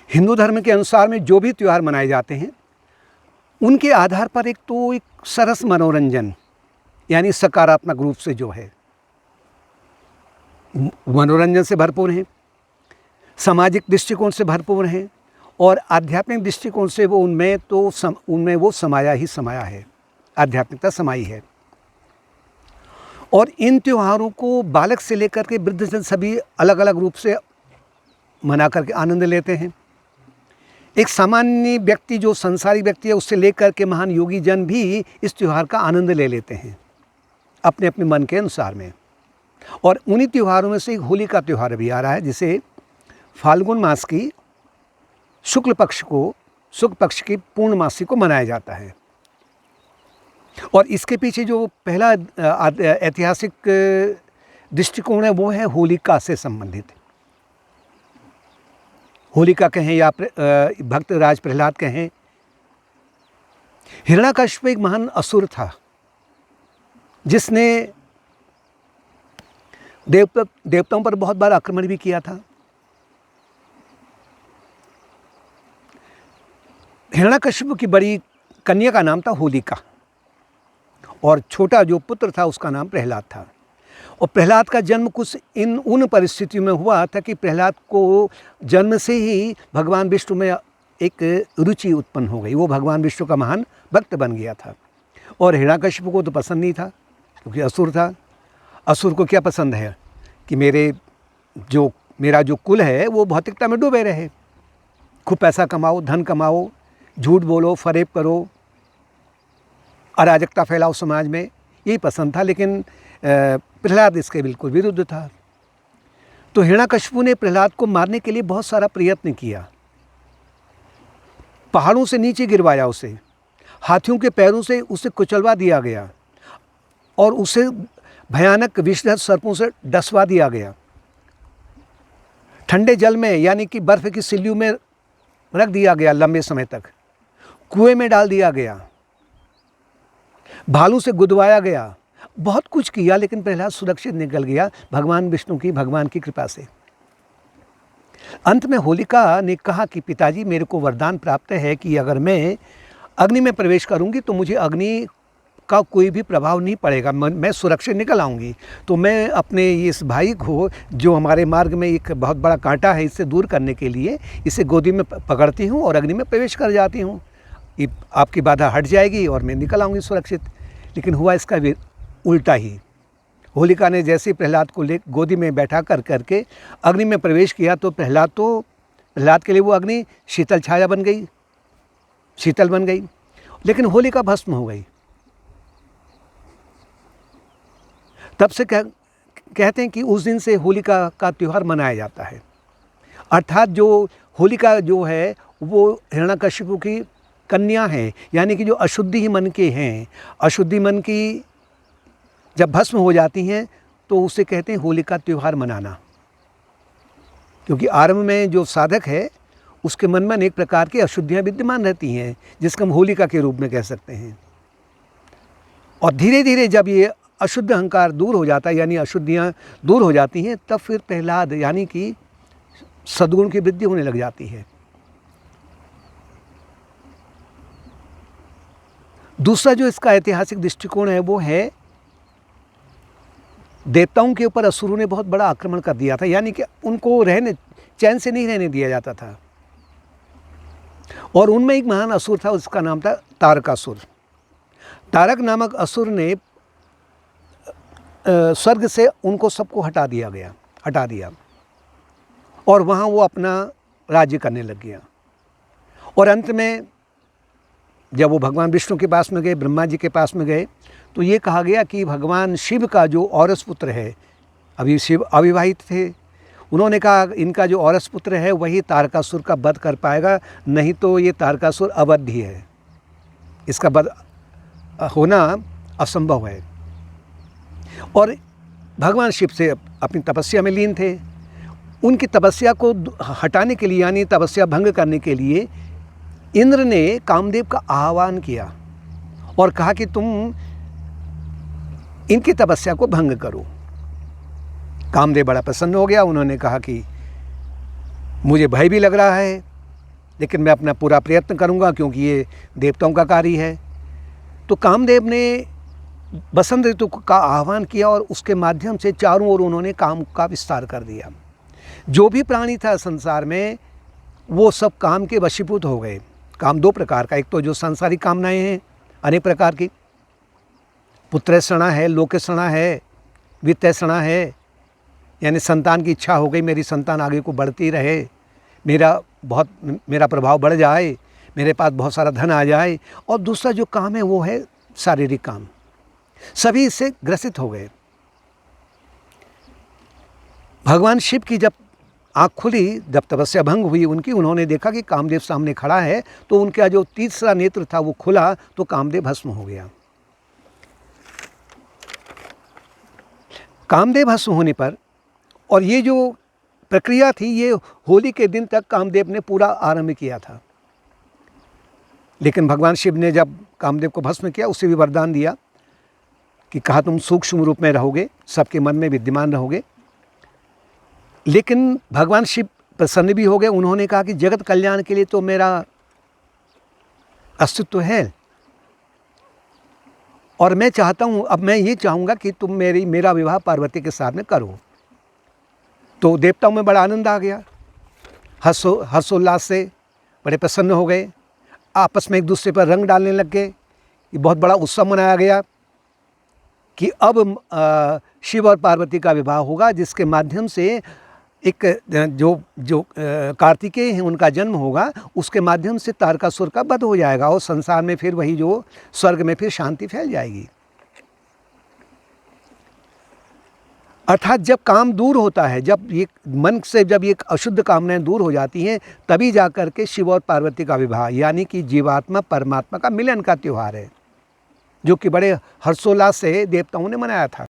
हिंदू धर्म के अनुसार में जो भी त्यौहार मनाए जाते हैं उनके आधार पर एक सरस मनोरंजन यानी सकारात्मक रूप से जो है मनोरंजन से भरपूर हैं, सामाजिक दृष्टिकोण से भरपूर हैं और आध्यात्मिक दृष्टिकोण से वो उनमें वो समाया ही समाया है, आध्यात्मिकता समाई है। और इन त्योहारों को बालक से लेकर के वृद्ध जन सभी अलग अलग रूप से मना करके आनंद लेते हैं। एक सामान्य व्यक्ति जो संसारिक व्यक्ति है उससे लेकर के महान योगी जन भी इस त्यौहार का आनंद ले लेते हैं अपने अपने मन के अनुसार में। और उन्हीं त्योहारों में से एक होली का त्यौहार भी आ रहा है, जिसे फाल्गुन मास की शुक्ल पक्ष की पूर्णमासी को मनाया जाता है। और इसके पीछे जो पहला ऐतिहासिक दृष्टिकोण है वो है होलिका से संबंधित। होलिका कहें या भक्त राज प्रहलाद कहें। हिरण्याकश्यप एक महान असुर था जिसने देवताओं पर बहुत बार आक्रमण भी किया था। हिरण्याकश्यप की बड़ी कन्या का नाम था होलिका और छोटा जो पुत्र था उसका नाम प्रहलाद था। और प्रहलाद का जन्म कुछ उन परिस्थितियों में हुआ था कि प्रहलाद को जन्म से ही भगवान विष्णु में एक रुचि उत्पन्न हो गई। वो भगवान विष्णु का महान भक्त बन गया था। और हिरण्याकश्यप को तो पसंद नहीं था क्योंकि असुर था। असुर को क्या पसंद है कि मेरा जो कुल है वो भौतिकता में डूबे रहे, खूब पैसा कमाओ, धन कमाओ, झूठ बोलो, फरेब करो, अराजकता फैलाओ समाज में, यही पसंद था। लेकिन प्रहलाद इसके बिल्कुल विरुद्ध था। तो हिरण्याकश्यप ने प्रहलाद को मारने के लिए बहुत सारा प्रयत्न किया। पहाड़ों से नीचे गिरवाया उसे, हाथियों के पैरों से उसे कुचलवा दिया गया और उसे भयानक विषधर सर्पों से डसवा दिया गया। ठंडे जल में यानी कि बर्फ की सिल्लियों में रख दिया गया लंबे समय तक, कुएं में डाल दिया गया, भालू से गुदवाया गया, बहुत कुछ किया। लेकिन प्रहलाद सुरक्षित निकल गया भगवान की कृपा से। अंत में होलिका ने कहा कि पिताजी मेरे को वरदान प्राप्त है कि अगर मैं अग्नि में प्रवेश करूंगी तो मुझे अग्नि का कोई भी प्रभाव नहीं पड़ेगा, मैं सुरक्षित निकल आऊँगी। तो मैं अपने इस भाई को जो हमारे मार्ग में एक बहुत बड़ा कांटा है इससे दूर करने के लिए इसे गोदी में पकड़ती हूँ और अग्नि में प्रवेश कर जाती हूँ। आपकी बाधा हट जाएगी और मैं निकल आऊँगी सुरक्षित। लेकिन हुआ इसका उल्टा ही। होलिका ने जैसे ही प्रहलाद को गोदी में बैठा करके अग्नि में प्रवेश किया तो प्रहलाद के लिए वो अग्नि शीतल बन गई। लेकिन होलिका भस्म हो गई। तब से कहते हैं कि उस दिन से होलिका का त्यौहार मनाया जाता है। अर्थात जो होलिका जो है वो हिरण्याकश्यप की कन्या है, यानी कि जो अशुद्धि मन के हैं, अशुद्धि मन की जब भस्म हो जाती हैं तो उसे कहते हैं होलिका त्यौहार मनाना। क्योंकि आरंभ में जो साधक है उसके मन में अनेक प्रकार की अशुद्धियाँ विद्यमान रहती हैं जिसको हम होलिका के रूप में कह सकते हैं। और धीरे धीरे जब ये अशुद्ध अहंकार दूर हो जाता है यानी अशुद्धियाँ दूर हो जाती हैं तब फिर प्रहलाद यानी कि सद्गुण की वृद्धि होने लग जाती है। दूसरा जो इसका ऐतिहासिक दृष्टिकोण है वो है देवताओं के ऊपर असुरों ने बहुत बड़ा आक्रमण कर दिया था, यानी कि उनको चैन से नहीं रहने दिया जाता था। और उनमें एक महान असुर था, उसका नाम था तारकासुर। तारक नामक असुर ने स्वर्ग से उनको सबको हटा दिया और वहाँ वो अपना राज्य करने लग गया। और अंत में जब वो भगवान विष्णु के पास में गए, ब्रह्मा जी के पास में गए, तो ये कहा गया कि भगवान शिव का जो औरस पुत्र है, अभी शिव अविवाहित थे, उन्होंने कहा इनका जो औरस पुत्र है वही तारकासुर का वध कर पाएगा, नहीं तो ये तारकासुर अवध्य है, इसका वध होना असंभव है। और भगवान शिव से अपनी तपस्या में लीन थे। उनकी तपस्या को हटाने के लिए यानी तपस्या भंग करने के लिए इंद्र ने कामदेव का आह्वान किया और कहा कि तुम इनकी तपस्या को भंग करो। कामदेव बड़ा प्रसन्न हो गया। उन्होंने कहा कि मुझे भय भी लग रहा है लेकिन मैं अपना पूरा प्रयत्न करूँगा क्योंकि ये देवताओं का कार्य है। तो कामदेव ने बसंत ऋतु का आह्वान किया और उसके माध्यम से चारों ओर उन्होंने काम का विस्तार कर दिया। जो भी प्राणी था संसार में वो सब काम के वशीभूत हो गए। काम दो प्रकार का, एक तो जो सांसारिक कामनाएं हैं अनेक प्रकार की, पुत्रैषणा है, लोकेषणा है, वित्तैषणा है, यानी संतान की इच्छा हो गई, मेरी संतान आगे को बढ़ती रहे, मेरा प्रभाव बढ़ जाए, मेरे पास बहुत सारा धन आ जाए। और दूसरा जो काम है वो है शारीरिक काम। सभी इससे ग्रसित हो गए। भगवान शिव की जब आँख खुली, जब तपस्या भंग हुई उनकी, उन्होंने देखा कि कामदेव सामने खड़ा है, तो उनका जो तीसरा नेत्र था वो खुला, तो कामदेव भस्म हो गया। कामदेव भस्म होने पर, और ये जो प्रक्रिया थी ये होली के दिन तक कामदेव ने पूरा आरंभ किया था, लेकिन भगवान शिव ने जब कामदेव को भस्म किया उसे भी वरदान दिया कि कहा तुम सूक्ष्म रूप में रहोगे, सबके मन में विद्यमान रहोगे। लेकिन भगवान शिव प्रसन्न भी हो गए। उन्होंने कहा कि जगत कल्याण के लिए तो मेरा अस्तित्व है और मैं चाहता हूँ, अब मैं ये चाहूँगा कि तुम मेरा विवाह पार्वती के साथ में करो। तो देवताओं में बड़ा आनंद आ गया, हर्षोल्लास से बड़े प्रसन्न हो गए, आपस में एक दूसरे पर रंग डालने लग गए। ये बहुत बड़ा उत्सव मनाया गया कि अब शिव और पार्वती का विवाह होगा, जिसके माध्यम से एक जो कार्तिकेय हैं उनका जन्म होगा, उसके माध्यम से तारकासुर का वध हो जाएगा और संसार में फिर वही जो स्वर्ग में फिर शांति फैल जाएगी। अर्थात जब काम दूर होता है, जब ये मन से जब ये अशुद्ध कामनाएं दूर हो जाती हैं, तभी जा कर के शिव और पार्वती का विवाह, यानी कि जीवात्मा परमात्मा का मिलन का त्यौहार है, जो कि बड़े हर्षोल्लास से देवताओं ने मनाया था।